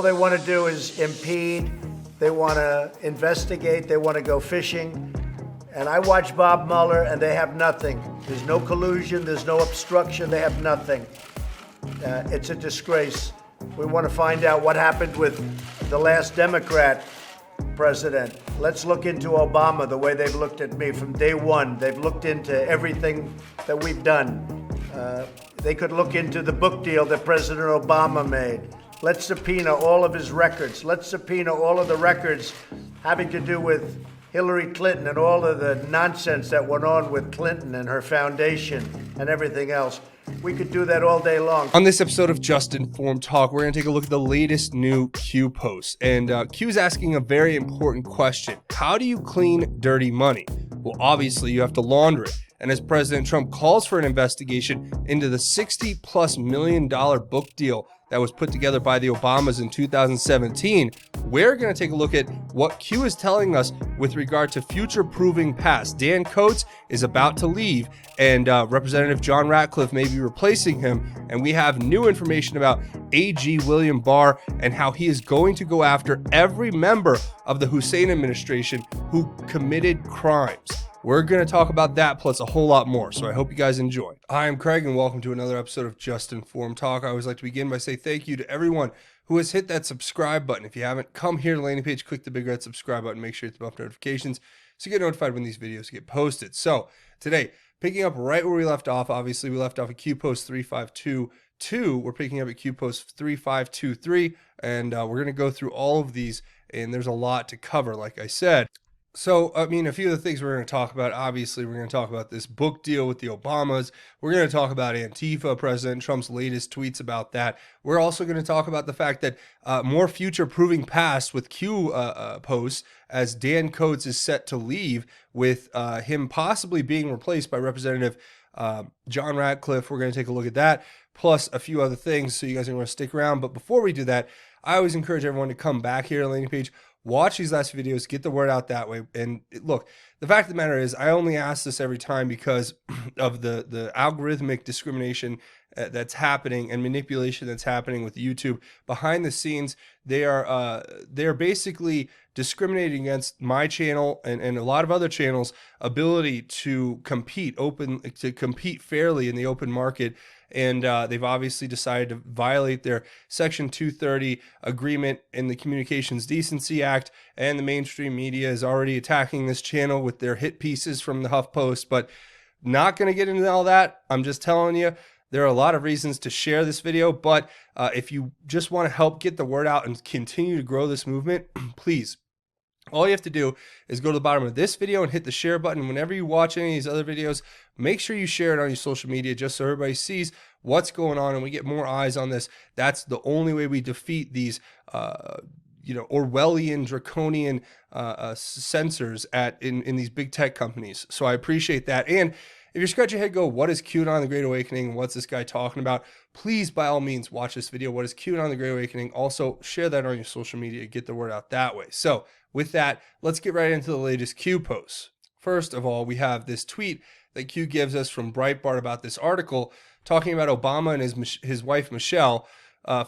All they want to do is impede. They want to investigate. They want to go fishing. And I watch Bob Mueller, and they have nothing. There's no collusion. There's no obstruction. They have nothing. It's a disgrace. We want to find out what happened with the last Democrat president. Let's look into Obama the way they've looked at me from day one. They've looked into everything that we've done. They could look into the book deal that President Obama made. Let's subpoena all of his records. Let's subpoena all of the records having to do with Hillary Clinton and all of the nonsense that went on with Clinton and her foundation and everything else. We could do that all day long. On this episode of Just Informed Talk, we're going to take a look at the latest new Q post. And Q is asking a very important question. How do you clean dirty money? Well, obviously, you have to launder it. And as President Trump calls for an investigation into the $60+ million book deal that was put together by the Obamas in 2017, we're going to take a look at what Q is telling us with regard to future-proving past. Dan Coats is about to leave, and Representative John Ratcliffe may be replacing him, and we have new information about AG William Barr and how he is going to go after every member of the Hussein administration who committed crimes. We're going to talk about that plus a whole lot more, so I hope you guys enjoy. Hi, I'm Craig, and welcome to another episode of Just Informed Talk. I always like to begin by saying thank you to everyone who has hit that subscribe button. If you haven't, come here to the landing page, click the big red subscribe button, make sure you hit the bell for notifications so you get notified when these videos get posted. So today, picking up right where we left off, obviously we left off at Q Post 3522. We're picking up at Q Post 3523, and we're going to go through all of these, and there's a lot to cover, like I said. So, I mean, a few of the things we're going to talk about, obviously, we're going to talk about this book deal with the Obamas. We're going to talk about Antifa, President Trump's latest tweets about that. We're also going to talk about the fact that more future-proving past with Q posts as Dan Coats is set to leave with him possibly being replaced by Representative John Ratcliffe. We're going to take a look at that, plus a few other things, so you guys are going to stick around. But before we do that, I always encourage everyone to come back here to the landing page, watch these last videos, get the word out that way. And look, the fact of the matter is I only ask this every time because of the algorithmic discrimination that's happening and manipulation that's happening with YouTube. Behind the scenes, they're basically discriminating against my channel and a lot of other channels' ability to compete fairly in the open market. And they've obviously decided to violate their Section 230 agreement in the Communications Decency Act, and the mainstream media is already attacking this channel with their hit pieces from the HuffPost, but not going to get into all that. I'm just telling you, there are a lot of reasons to share this video, but if you just want to help get the word out and continue to grow this movement, please, all you have to do is go to the bottom of this video and hit the share button. Whenever you watch any of these other videos, make sure you share it on your social media just so everybody sees what's going on and we get more eyes on this. That's the only way we defeat these, Orwellian, draconian censors in these big tech companies. So I appreciate that. And if you're scratching your head, go, what is QAnon, the Great Awakening? What's this guy talking about? Please, by all means, watch this video. What is QAnon, the Great Awakening? Also, share that on your social media. Get the word out that way. So with that, let's get right into the latest Q posts. First of all, we have this tweet that Q gives us from Breitbart about this article talking about Obama and his wife, Michelle,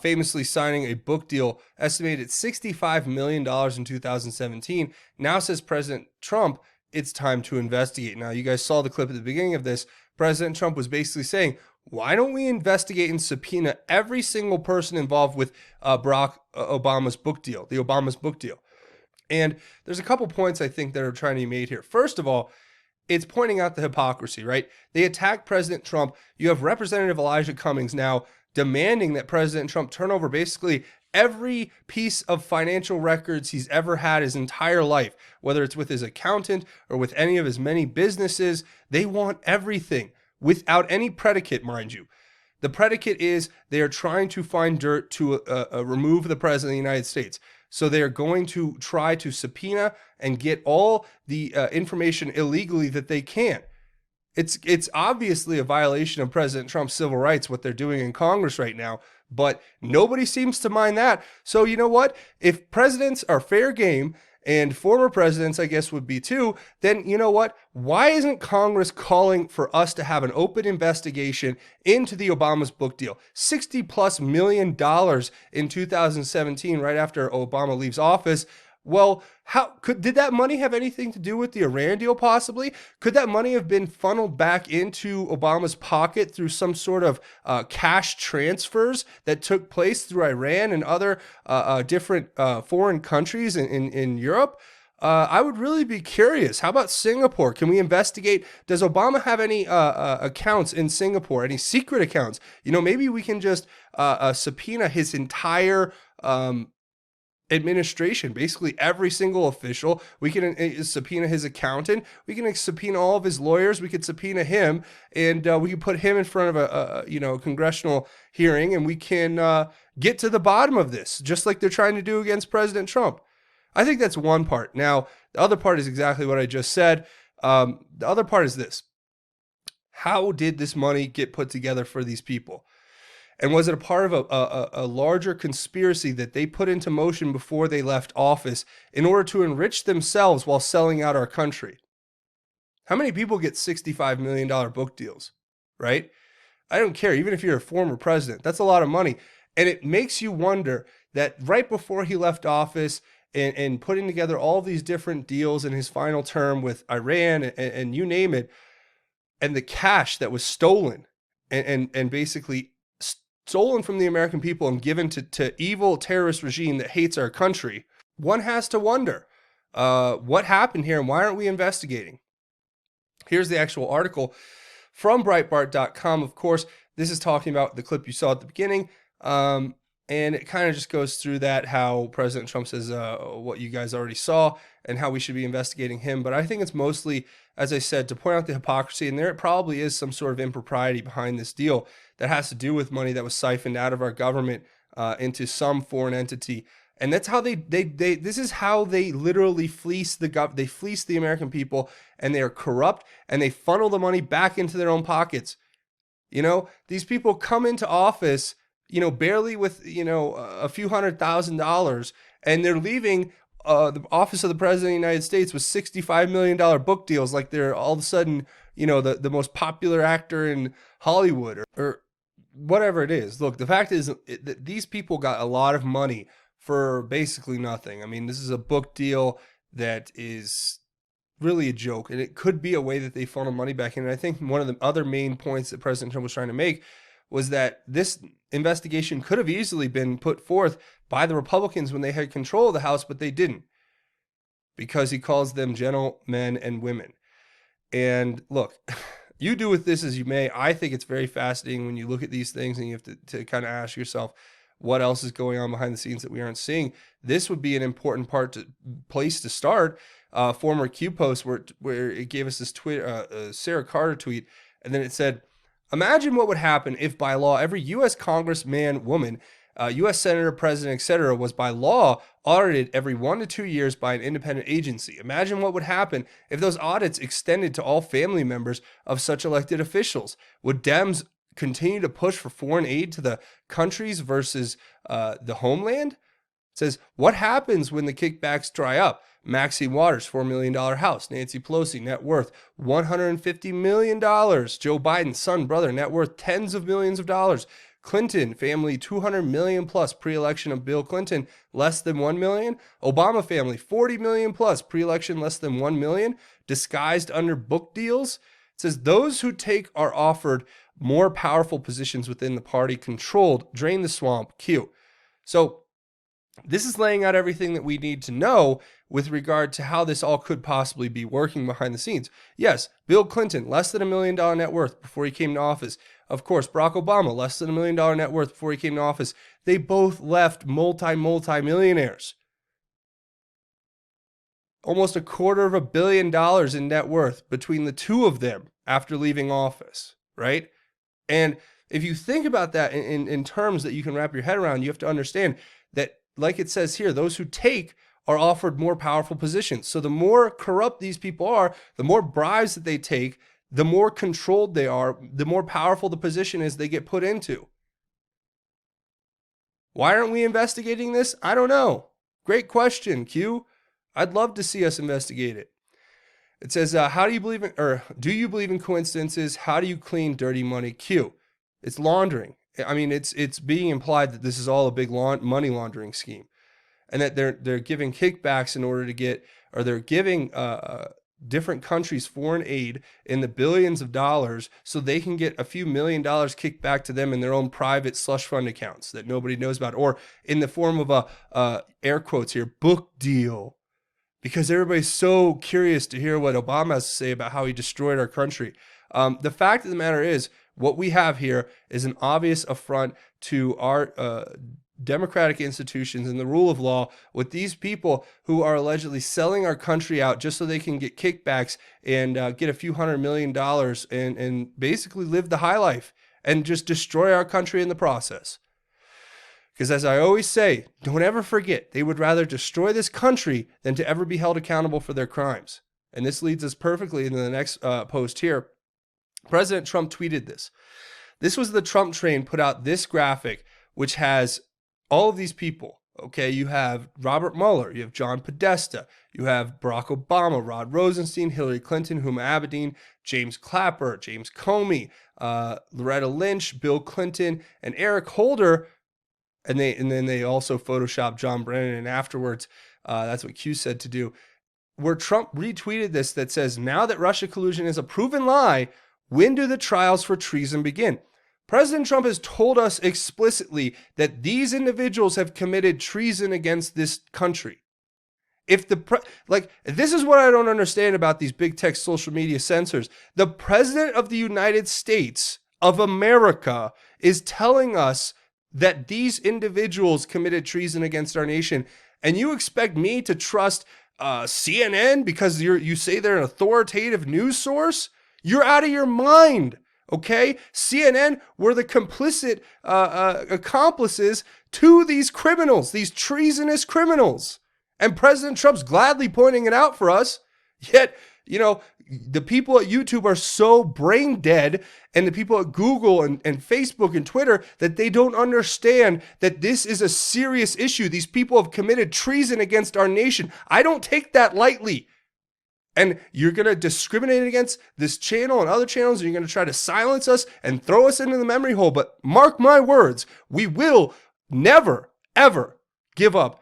famously signing a book deal estimated at $65 million in 2017. Now says President Trump, it's time to investigate. Now, you guys saw the clip at the beginning of this. President Trump was basically saying, why don't we investigate and subpoena every single person involved with Barack Obama's book deal, the Obama's book deal? And there's a couple points I think that are trying to be made here. First of all, it's pointing out the hypocrisy, right? They attack President Trump. You have Representative Elijah Cummings now demanding that President Trump turn over basically every piece of financial records he's ever had his entire life, whether it's with his accountant or with any of his many businesses. They want everything without any predicate, mind you. The predicate is they are trying to find dirt to remove the president of the United States. So they are going to try to subpoena and get all the information illegally that they can. It's obviously a violation of President Trump's civil rights, what they're doing in Congress right now, but nobody seems to mind that. So you know what? If presidents are fair game and former presidents, I guess, would be too, then you know what? Why isn't Congress calling for us to have an open investigation into the Obama's book deal? $60+ million in 2017, right after Obama leaves office. Well, did that money have anything to do with the Iran deal possibly? Could that money have been funneled back into Obama's pocket through some sort of cash transfers that took place through Iran and other different foreign countries in Europe? I would really be curious. How about Singapore? Can we investigate? Does Obama have any accounts in Singapore, any secret accounts? Maybe we can just subpoena his entire administration, basically every single official. We can subpoena his accountant. We can subpoena all of his lawyers. We could subpoena him, and we can put him in front of a congressional hearing, and we can get to the bottom of this, just like they're trying to do against President Trump. I think that's one part. Now, the other part is exactly what I just said. The other part is this: how did this money get put together for these people? And was it a part of a larger conspiracy that they put into motion before they left office in order to enrich themselves while selling out our country? How many people get $65 million book deals, right? I don't care. Even if you're a former president, that's a lot of money. And it makes you wonder that right before he left office and putting together all these different deals in his final term with Iran and you name it, and the cash that was stolen and basically stolen from the American people and given to evil terrorist regime that hates our country, one has to wonder what happened here and why aren't we investigating? Here's the actual article from Breitbart.com. Of course, this is talking about the clip you saw at the beginning, and it kind of just goes through that, how President Trump says what you guys already saw and how we should be investigating him. But I think it's mostly, as I said, to point out the hypocrisy, and there probably is some sort of impropriety behind this deal that has to do with money that was siphoned out of our government into some foreign entity. And that's how this is how they literally fleece they fleece the American people, and they are corrupt, and they funnel the money back into their own pockets. These people come into office, barely with, a few $100,000, and they're leaving the office of the president of the United States with $65 million book deals, like they're all of a sudden, the most popular actor in Hollywood or whatever it is. Look, the fact is that these people got a lot of money for basically nothing. I mean, this is a book deal that is really a joke, and it could be a way that they funnel money back in. And I think one of the other main points that President Trump was trying to make was that this investigation could have easily been put forth by the Republicans when they had control of the House, but they didn't, because he calls them gentlemen and women. And look, you do with this as you may. I think it's very fascinating when you look at these things and you have to kind of ask yourself, what else is going on behind the scenes that we aren't seeing? This would be an important place to start. Former Q post where it gave us this Sarah Carter tweet, and then it said, imagine what would happen if by law every U.S. congressman, woman, U.S. senator, president, etc. was by law audited every 1 to 2 years by an independent agency. Imagine what would happen if those audits extended to all family members of such elected officials. Would Dems continue to push for foreign aid to the countries versus the homeland? It says, what happens when the kickbacks dry up? Maxine Waters, $4 million house. Nancy Pelosi, net worth $150 million. Joe Biden's son, brother, net worth tens of millions of dollars. Clinton family, $200 million plus pre-election of Bill Clinton, less than $1 million. Obama family, $40 million plus pre-election, less than $1 million. Disguised under book deals. It says those who take are offered more powerful positions within the party, controlled, drain the swamp, Q. So this is laying out everything that we need to know with regard to how this all could possibly be working behind the scenes. Yes, Bill Clinton, less than $1 million net worth before he came to office. Of course, Barack Obama, less than $1 million net worth before he came to office. They both left multi-millionaires. Almost $250 million in net worth between the two of them after leaving office, right? And if you think about that in terms that you can wrap your head around, you have to understand that, like it says here, those who take are offered more powerful positions. So the more corrupt these people are, the more bribes that they take, the more controlled they are, the more powerful the position is they get put into. Why aren't we investigating this? I don't know. Great question, Q. I'd love to see us investigate it. It says, how do you believe in, or do you believe in coincidences? How do you clean dirty money? Q. It's laundering. I mean, it's being implied that this is all a big money laundering scheme, and that they're giving kickbacks in order to get, or they're giving different countries foreign aid in the billions of dollars so they can get a few $1,000,000 kicked back to them in their own private slush fund accounts that nobody knows about, or in the form of a air quotes here, book deal. Because everybody's so curious to hear what Obama has to say about how he destroyed our country. The fact of the matter is, what we have here is an obvious affront to our democratic institutions and the rule of law, with these people who are allegedly selling our country out just so they can get kickbacks and get a few $100 million and basically live the high life and just destroy our country in the process. Because as I always say, don't ever forget, they would rather destroy this country than to ever be held accountable for their crimes. And this leads us perfectly into the next post here. President Trump tweeted this. This was the Trump train put out this graphic, which has all of these people. Okay, you have Robert Mueller, you have John Podesta, you have Barack Obama, Rod Rosenstein, Hillary Clinton, Huma Abedin, James Clapper, James Comey, Loretta Lynch, Bill Clinton, and Eric Holder. And then they also photoshopped John Brennan, and afterwards, that's what Q said to do. Where Trump retweeted this that says, now that Russia collusion is a proven lie, when do the trials for treason begin? President Trump has told us explicitly that these individuals have committed treason against this country. If this is what I don't understand about these big tech social media censors. The president of the United States of America is telling us that these individuals committed treason against our nation, and you expect me to trust CNN because you say they're an authoritative news source? You're out of your mind, okay? CNN were the complicit accomplices to these criminals, these treasonous criminals. And President Trump's gladly pointing it out for us, yet, the people at YouTube are so brain dead, and the people at Google and Facebook and Twitter, that they don't understand that this is a serious issue. These people have committed treason against our nation. I don't take that lightly. And you're going to discriminate against this channel and other channels, and you're going to try to silence us and throw us into the memory hole. But mark my words, we will never, ever give up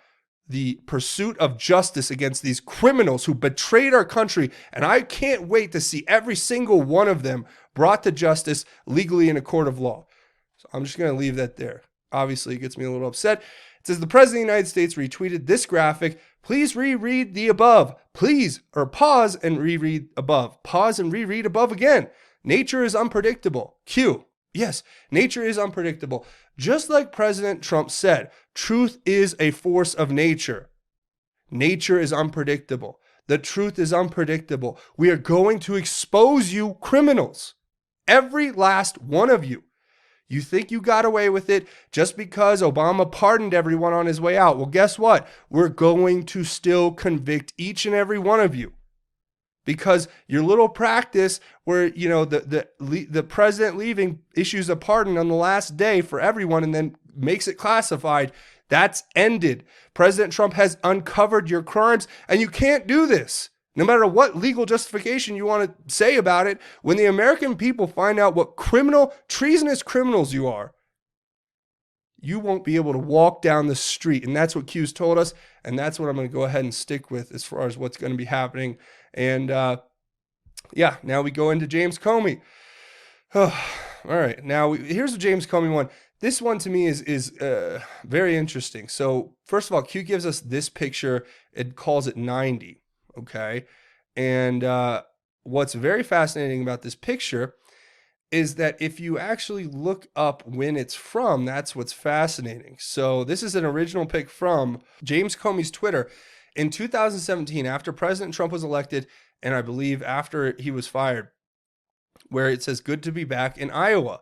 the pursuit of justice against these criminals who betrayed our country. And I can't wait to see every single one of them brought to justice legally in a court of law. So I'm just going to leave that there. Obviously, it gets me a little upset. It says, the President of the United States retweeted this graphic. Please reread the above. Please, or pause and reread above. Pause and reread above again. Nature is unpredictable. Q. Yes, nature is unpredictable. Just like President Trump said, truth is a force of nature. Nature is unpredictable. The truth is unpredictable. We are going to expose you criminals. Every last one of you. You think you got away with it just because Obama pardoned everyone on his way out. Well, guess what? We're going to still convict each and every one of you. Because your little practice where, the president leaving issues a pardon on the last day for everyone and then makes it classified, that's ended. President Trump has uncovered your crimes, and you can't do this. No matter what legal justification you want to say about it, when the American people find out what treasonous criminals you are, you won't be able to walk down the street. And that's what Q's told us. And that's what I'm going to go ahead and stick with as far as what's going to be happening. And now we go into James Comey. All right. Now here's the James Comey one. This one to me is very interesting. So first of all, Q gives us this picture. It calls it 90. Okay. And what's very fascinating about this picture is that if you actually look up when it's from, that's what's fascinating. So this is an original pic from James Comey's Twitter in 2017, after President Trump was elected, and I believe after he was fired, where it says, good to be back in Iowa.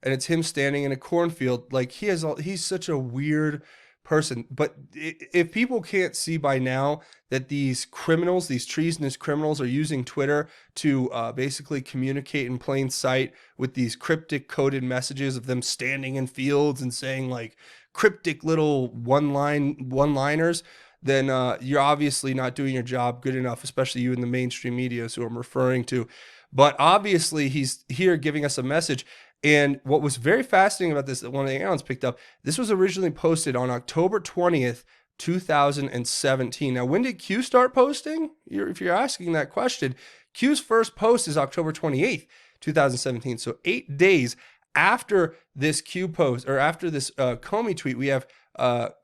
And it's him standing in a cornfield. Like he's such a weird person. But if people can't see by now that these criminals, these treasonous criminals, are using Twitter to basically communicate in plain sight with these cryptic coded messages of them standing in fields and saying like cryptic little one-liners, then you're obviously not doing your job good enough, especially you in the mainstream media who I'm referring to. But obviously, he's here giving us a message. And what was very fascinating about this, that one of the analysts picked up, this was originally posted on October 20th, 2017. Now, when did Q start posting? If you're asking that question, Q's first post is October 28th, 2017. So 8 days after this Q post, or after this Comey tweet, we have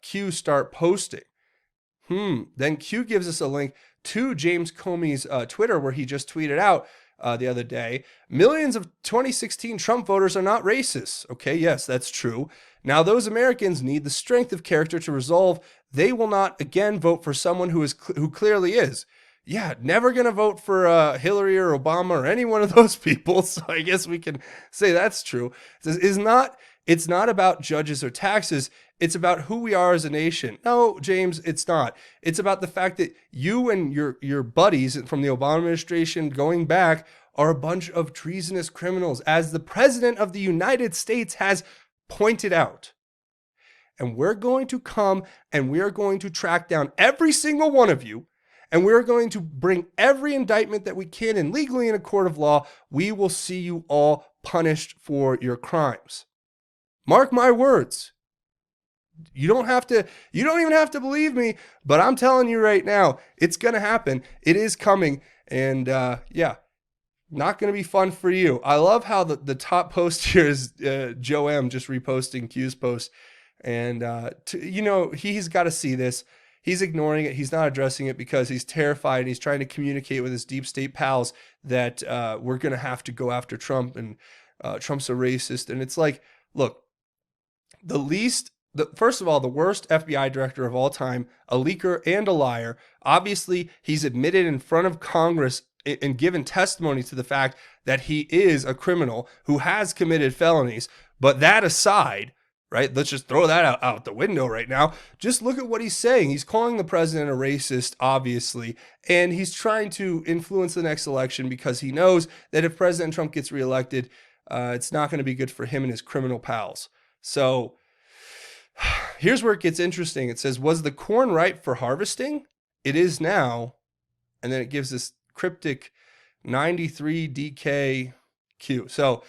Q start posting. Then Q gives us a link to James Comey's Twitter, where he just tweeted out the other day, millions of 2016 Trump voters are not racist. Okay, yes, that's true. Now, those Americans need the strength of character to resolve they will not again vote for someone who clearly is. Yeah, never going to vote for Hillary or Obama or any one of those people. So I guess we can say that's true. It's not about judges or taxes. It's about who we are as a nation. No, James, it's not. It's about the fact that you and your buddies from the Obama administration going back are a bunch of treasonous criminals, as the President of the United States has pointed out. And we're going to come and we are going to track down every single one of you. And we're going to bring every indictment that we can, and legally in a court of law, we will see you all punished for your crimes. Mark my words. You don't even have to believe me, but I'm telling you right now, it's going to happen. It is coming. And yeah, not going to be fun for you. I love how the top post here is Joe M just reposting Q's post. And, he's got to see this. He's ignoring it. He's not addressing it because he's terrified. And he's trying to communicate with his deep state pals that we're going to have to go after Trump, and Trump's a racist. And it's like, look, first of all, the worst FBI director of all time, a leaker and a liar. Obviously, he's admitted in front of Congress and given testimony to the fact that he is a criminal who has committed felonies. But that aside, right? Let's just throw that out the window right now. Just look at what he's saying. He's calling the president a racist, obviously, and he's trying to influence the next election because he knows that if President Trump gets reelected, it's not going to be good for him and his criminal pals. So here's where it gets interesting. It says, was the corn ripe for harvesting? It is now. And then it gives this cryptic 93 DK Q. So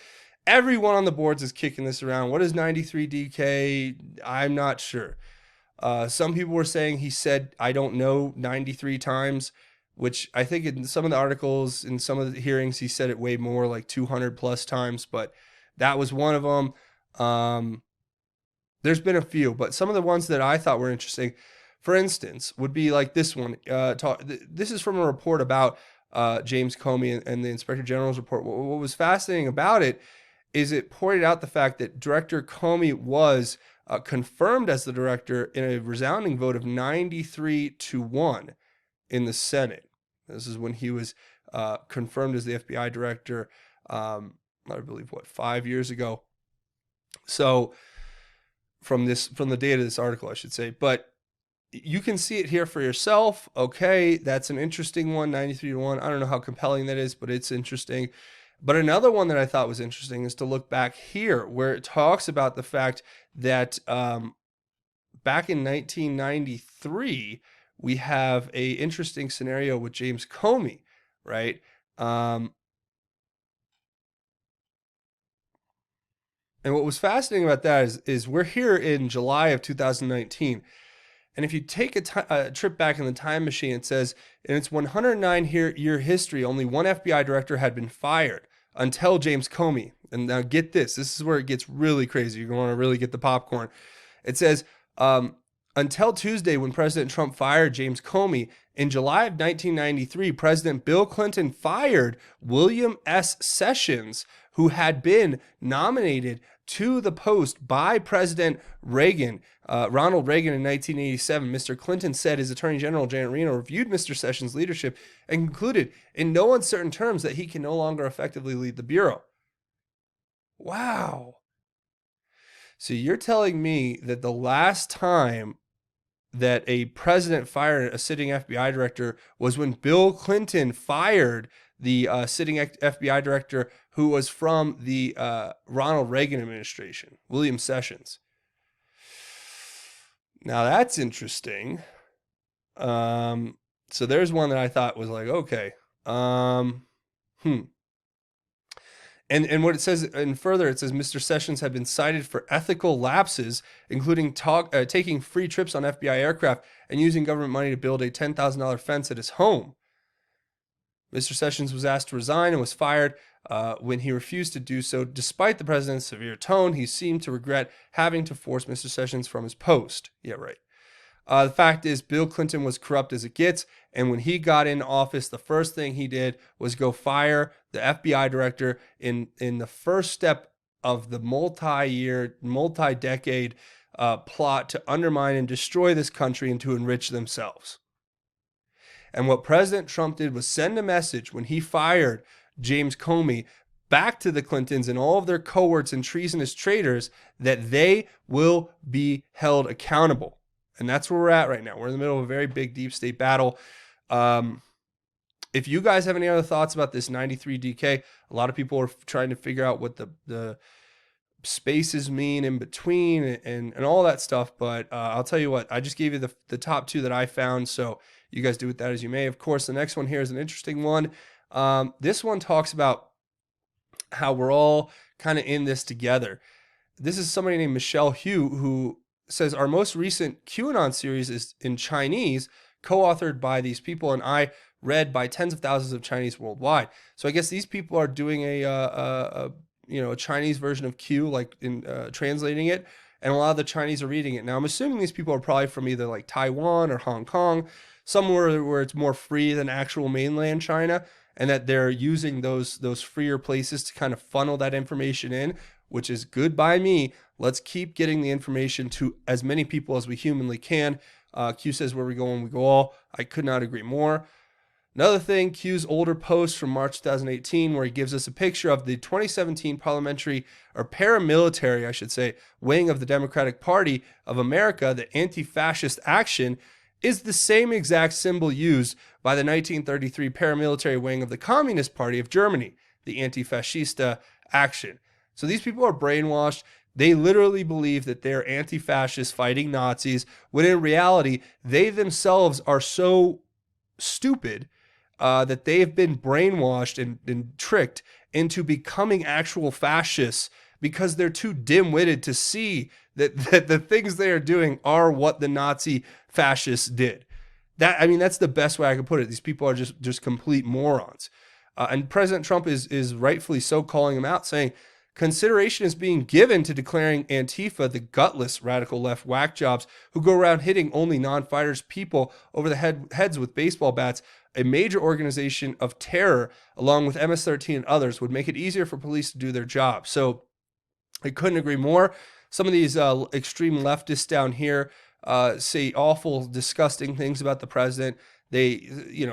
everyone on the boards is kicking this around. What is 93 DK? I'm not sure. Some people were saying he said, I don't know, 93 times, which I think in some of the articles, in some of the hearings, he said it way more, like 200 plus times, but that was one of them. There's been a few, but some of the ones that I thought were interesting, for instance, would be like this one. This is from a report about James Comey and the Inspector General's report. What was fascinating about it is it pointed out the fact that Director Comey was confirmed as the director in a resounding vote of 93-1 in the Senate. This is when he was confirmed as the FBI director, I believe, 5 years ago. So from the date of this article, I should say, but you can see it here for yourself. Okay, that's an interesting one, 93-1. I don't know how compelling that is, but it's interesting. But another one that I thought was interesting is to look back here, where it talks about the fact that back in 1993, we have a interesting scenario with James Comey, right? And what was fascinating about that is we're here in July of 2019. And if you take a trip back in the time machine, it says in its 109-year history, only one FBI director had been fired until James Comey. And now get this. This is where it gets really crazy. You're going to want to really get the popcorn. It says, until Tuesday, when President Trump fired James Comey, in July of 1993, President Bill Clinton fired William S. Sessions, who had been nominated to the post by President Reagan, Ronald Reagan, in 1987. Mr. Clinton said his Attorney General, Janet Reno, reviewed Mr. Sessions' leadership and concluded in no uncertain terms that he can no longer effectively lead the Bureau. Wow. So you're telling me that the last time that a president fired a sitting FBI director was when Bill Clinton fired the sitting FBI director who was from the Ronald Reagan administration, William Sessions. Now that's interesting. So there's one that I thought was like, okay. And what it says, and further, it says Mr. Sessions had been cited for ethical lapses, including taking free trips on FBI aircraft and using government money to build a $10,000 fence at his home. Mr. Sessions was asked to resign and was fired. When he refused to do so, despite the president's severe tone, he seemed to regret having to force Mr. Sessions from his post. Yeah, right. The fact is, Bill Clinton was corrupt as it gets, and when he got in office, the first thing he did was go fire the FBI director in the first step of the multi-decade plot to undermine and destroy this country and to enrich themselves. And what President Trump did was send a message when he fired James Comey back to the Clintons and all of their cohorts and treasonous traitors that they will be held accountable. And that's where we're at right now. We're in the middle of a very big deep state battle. If you guys have any other thoughts about this 93 DK, a lot of people are trying to figure out what the spaces mean in between and all that stuff. But I'll tell you what, I just gave you the top two that I found. So you guys do with that as you may. Of course, the next one here is an interesting one. This one talks about how we're all kind of in this together. This is somebody named Michelle Hugh who says our most recent QAnon series is in Chinese, co-authored by these people, and I read by tens of thousands of Chinese worldwide. So I guess these people are doing a Chinese version of Q, like in translating it, and a lot of the Chinese are reading it. Now I'm assuming these people are probably from either like Taiwan or Hong Kong, somewhere where it's more free than actual mainland China, and that they're using those freer places to kind of funnel that information in, which is good by me. Let's keep getting the information to as many people as we humanly can. Q says, where we go when we go all. I could not agree more. Another thing, Q's older post from March 2018, where he gives us a picture of the 2017 parliamentary, or paramilitary, I should say, wing of the Democratic Party of America, the Anti-Fascist Action, is the same exact symbol used by the 1933 paramilitary wing of the Communist Party of Germany, the Anti-Fascista Action. So these people are brainwashed. They literally believe that they're anti-fascists fighting Nazis, when in reality, they themselves are so stupid that they've been brainwashed and tricked into becoming actual fascists because they're too dim-witted to see that the things they are doing are what the Nazi fascists did. That's the best way I could put it. These people are just complete morons. And President Trump is rightfully so calling them out, saying, consideration is being given to declaring Antifa the gutless radical left whack jobs who go around hitting only non-fighters people over the heads with baseball bats. A major organization of terror, along with MS-13 and others, would make it easier for police to do their job. So I couldn't agree more. Some of these extreme leftists down here say awful, disgusting things about the president. They,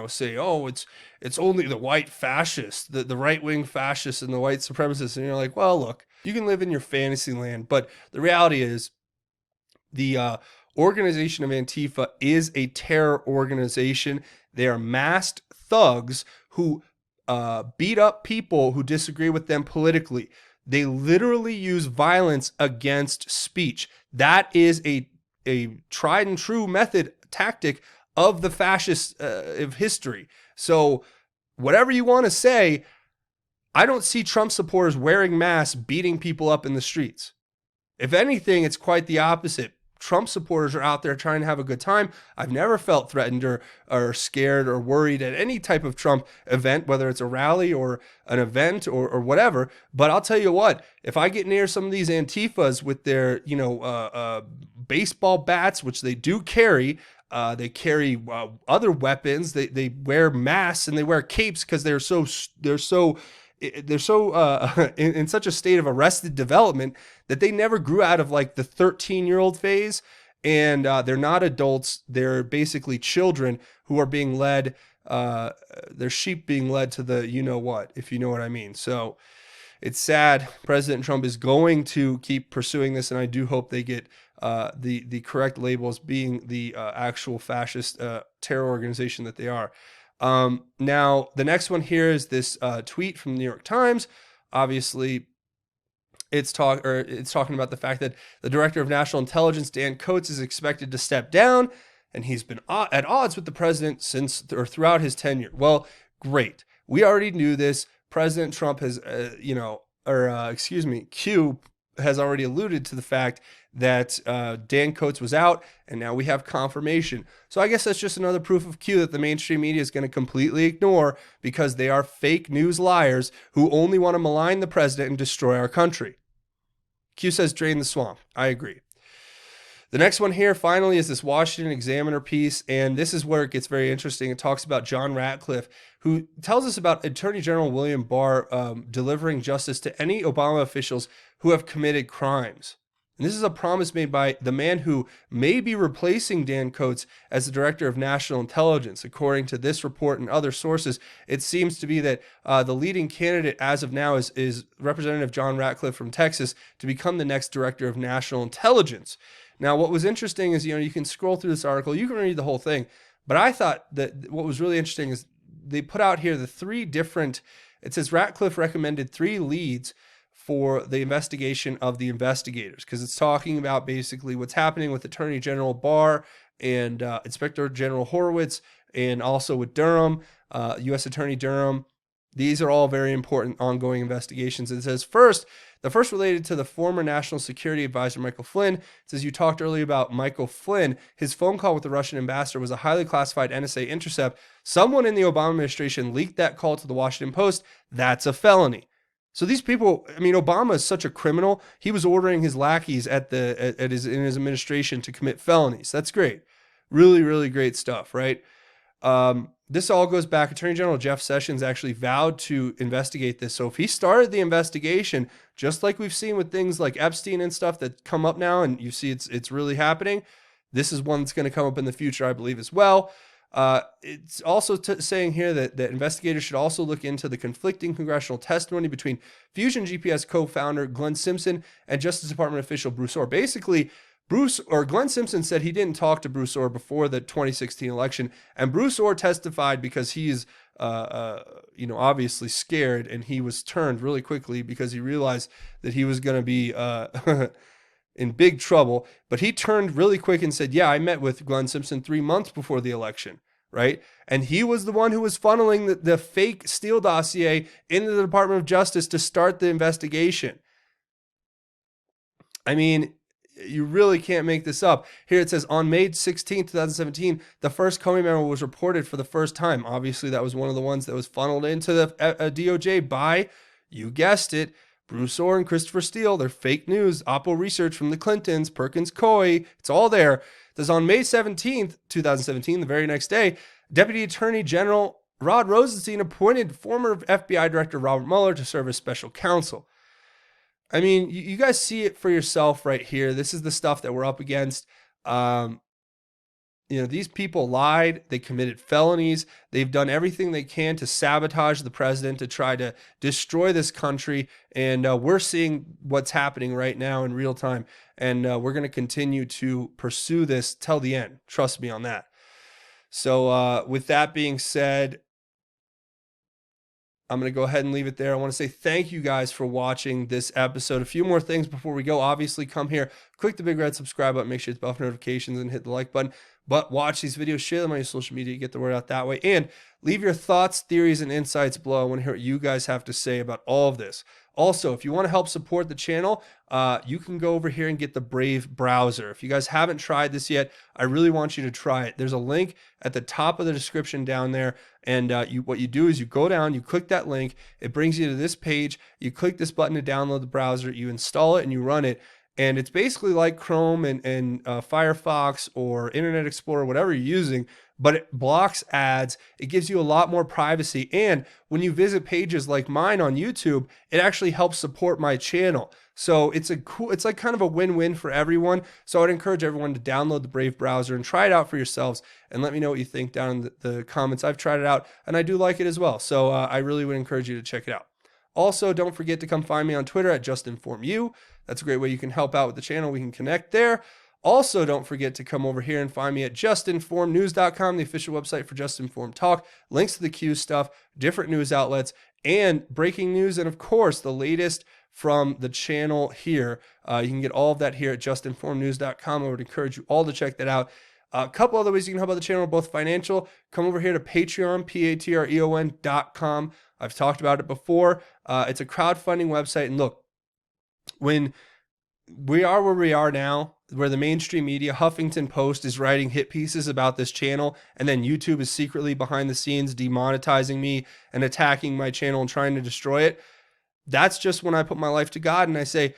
say, oh, it's only the white fascists, the right-wing fascists and the white supremacists. And you're like, well, look, you can live in your fantasy land. But the reality is the organization of Antifa is a terror organization. They are masked thugs who beat up people who disagree with them politically. They literally use violence against speech. That is a tried and true tactic of the fascists of history. So whatever you want to say, I don't see Trump supporters wearing masks, beating people up in the streets. If anything, it's quite the opposite. Trump supporters are out there trying to have a good time. I've never felt threatened or scared or worried at any type of Trump event, whether it's a rally or an event or whatever. But I'll tell you what, if I get near some of these Antifas with their, baseball bats, which they do carry, they carry other weapons. They wear masks and they wear capes because they're so in such a state of arrested development that they never grew out of like the 13-year-old phase, and they're not adults. They're basically children who are being led. They're sheep being led to the what, if you know what I mean. So it's sad. President Trump is going to keep pursuing this, and I do hope they get the correct labels, being the actual fascist terror organization that they are. Now, the next one here is this tweet from the New York Times. Obviously, it's talking about the fact that the director of national intelligence, Dan Coates, is expected to step down. and he's been at odds with the president since or throughout his tenure. Well, great. We already knew this. President Trump has, Q has already alluded to the fact that Dan Coats was out, and now we have confirmation. So I guess that's just another proof of Q that the mainstream media is going to completely ignore because they are fake news liars who only want to malign the president and destroy our country. Q says drain the swamp. I agree. The next one here finally is this Washington Examiner piece, and this is where it gets very interesting. It talks about John Ratcliffe, who tells us about Attorney General William Barr delivering justice to any Obama officials who have committed crimes. And this is a promise made by the man who may be replacing Dan Coats as the Director of National Intelligence. According to this report and other sources, it seems to be that the leading candidate as of now is Representative John Ratcliffe from Texas to become the next Director of National Intelligence. Now, what was interesting is, you can scroll through this article, you can read the whole thing, but I thought that what was really interesting is they put out here the three different, it says Ratcliffe recommended 3 leads for the investigation of the investigators, because it's talking about basically what's happening with Attorney General Barr and Inspector General Horowitz, and also with Durham, U.S. Attorney Durham. These are all very important ongoing investigations. It says the first related to the former National Security Advisor, Michael Flynn. It says you talked earlier about Michael Flynn. His phone call with the Russian ambassador was a highly classified NSA intercept. Someone in the Obama administration leaked that call to the Washington Post. That's a felony. So these people, Obama is such a criminal. He was ordering his lackeys in his administration to commit felonies. That's great. Really, really great stuff, right? This all goes back. Attorney General Jeff Sessions actually vowed to investigate this. So if he started the investigation, just like we've seen with things like Epstein and stuff that come up now, and you see it's really happening, this is one that's going to come up in the future, I believe, as well. It's also saying here that investigators should also look into the conflicting congressional testimony between Fusion GPS co-founder Glenn Simpson and Justice Department official Bruce Orr. Basically, Glenn Simpson said he didn't talk to Bruce Orr before the 2016 election, and Bruce Orr testified because he's, obviously scared, and he was turned really quickly because he realized that he was going to be in big trouble. But he turned really quick and said, "Yeah, I met with Glenn Simpson 3 months before the election." Right? And he was the one who was funneling the fake Steele dossier into the Department of Justice to start the investigation. You really can't make this up. Here it says, on May 16, 2017, the first Comey memo was reported for the first time. Obviously, that was one of the ones that was funneled into the DOJ by, you guessed it, Bruce Orr and Christopher Steele. They're fake news, Oppo research from the Clintons, Perkins Coie. It's all there. It says, on May 17th, 2017, the very next day, Deputy Attorney General Rod Rosenstein appointed former FBI Director Robert Mueller to serve as special counsel. You guys see it for yourself right here. This is the stuff that we're up against. These people lied. They committed felonies. They've done everything they can to sabotage the president, to try to destroy this country. And we're seeing what's happening right now in real time. And we're going to continue to pursue this till the end. Trust me on that. So with that being said, I'm going to go ahead and leave it there. I want to say thank you guys for watching this episode. A few more things before we go. Obviously, come here, click the big red subscribe button, make sure it's bell for notifications, and hit the like button. But watch these videos, share them on your social media, get the word out that way. And leave your thoughts, theories, and insights below. I want to hear what you guys have to say about all of this. Also, if you want to help support the channel, you can go over here and get the Brave browser. If you guys haven't tried this yet, I really want you to try it. There's a link at the top of the description down there. And what you do is you go down, you click that link, it brings you to this page, you click this button to download the browser, you install it and you run it. And it's basically like Chrome and Firefox or Internet Explorer, whatever you're using, but it blocks ads. It gives you a lot more privacy. And when you visit pages like mine on YouTube, it actually helps support my channel. So it's like kind of a win-win for everyone. So I'd encourage everyone to download the Brave browser and try it out for yourselves, and let me know what you think down in the comments. I've tried it out and I do like it as well. So I really would encourage you to check it out. Also, don't forget to come find me on Twitter at JUSTINFORMED. That's a great way you can help out with the channel. We can connect there. Also, don't forget to come over here and find me at JUSTINFORMEDNews.com, the official website for Just Informed Talk. Links to the Q stuff, different news outlets, and breaking news, and of course, the latest from the channel here. You can get all of that here at JUSTINFORMEDNews.com. I would encourage you all to check that out. A couple other ways you can help out the channel, both financial. Come over here to Patreon, patreon.com. I've talked about it before. It's a crowdfunding website. And look, when we are where we are now, where the mainstream media, Huffington Post, is writing hit pieces about this channel, and then YouTube is secretly behind the scenes demonetizing me and attacking my channel and trying to destroy it. That's just when I put my life to God and I say,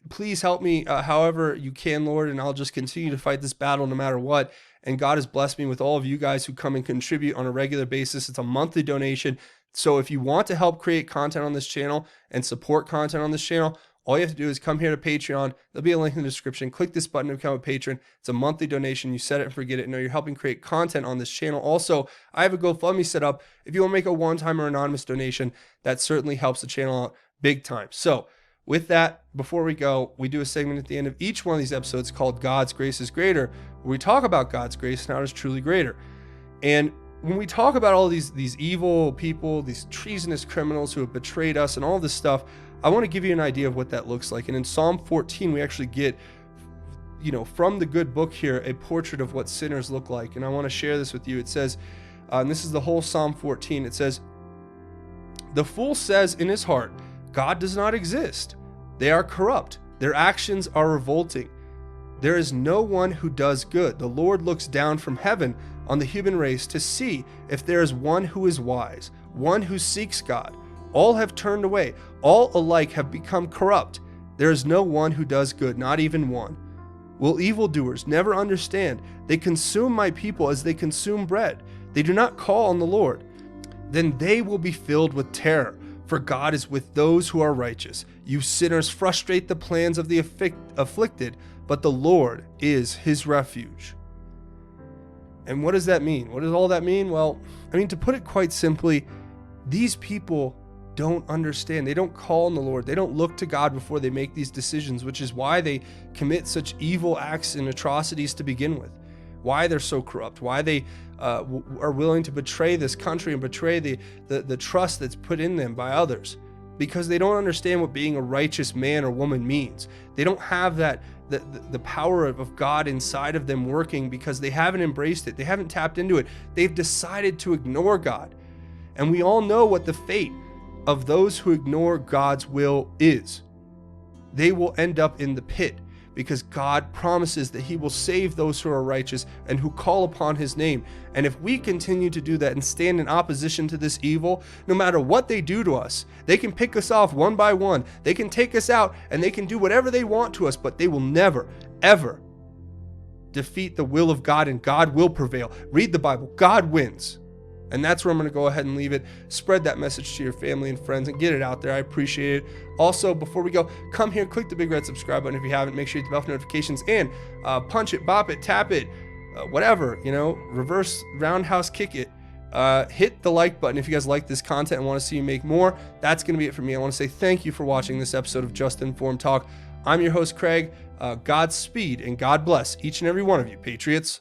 please help me however you can, Lord, and I'll just continue to fight this battle no matter what. And God has blessed me with all of you guys who come and contribute on a regular basis. It's a monthly donation. So if you want to help create content on this channel and support content on this channel, all you have to do is come here to Patreon. There'll be a link in the description. Click this button to become a patron. It's a monthly donation. You set it and forget it. No, you're helping create content on this channel. Also, I have a GoFundMe set up. If you want to make a one-time or anonymous donation, that certainly helps the channel out big time. So with that, before we go, we do a segment at the end of each one of these episodes called God's Grace is Greater, where we talk about God's grace and how it is truly greater. And when we talk about all these evil people, these treasonous criminals who have betrayed us and all this stuff, I want to give you an idea of what that looks like. And in Psalm 14, we actually get, from the good book here, a portrait of what sinners look like. And I want to share this with you. It says, and this is the whole Psalm 14. It says, "The fool says in his heart, God does not exist. They are corrupt. Their actions are revolting. There is no one who does good. The Lord looks down from heaven on the human race to see if there is one who is wise, one who seeks God. All have turned away. All alike have become corrupt. There is no one who does good, not even one. Will evildoers never understand? They consume my people as they consume bread. They do not call on the Lord. Then they will be filled with terror, for God is with those who are righteous. You sinners frustrate the plans of the afflicted, but the Lord is his refuge." And what does that mean? What does all that mean? Well, to put it quite simply, these people don't understand. They don't call on the Lord. They don't look to God before they make these decisions, which is why they commit such evil acts and atrocities to begin with. Why they're so corrupt. Why they are willing to betray this country and betray the trust that's put in them by others. Because they don't understand what being a righteous man or woman means. They don't have the power of God inside of them working because they haven't embraced it. They haven't tapped into it. They've decided to ignore God. And we all know what the fate of those who ignore God's will is. They will end up in the pit because God promises that he will save those who are righteous and who call upon his name. And if we continue to do that and stand in opposition to this evil, no matter what they do to us, they can pick us off one by one, they can take us out, and they can do whatever they want to us, but they will never, ever defeat the will of God, and God will prevail. Read the Bible. God wins. And that's where I'm going to go ahead and leave it. Spread that message to your family and friends and get it out there. I appreciate it. Also, before we go, come here, click the big red subscribe button if you haven't. Make sure you hit the bell for notifications and punch it, bop it, tap it, whatever, reverse roundhouse kick it. Hit the like button if you guys like this content and want to see me make more. That's going to be it for me. I want to say thank you for watching this episode of Just Informed Talk. I'm your host, Craig. Godspeed and God bless each and every one of you, Patriots.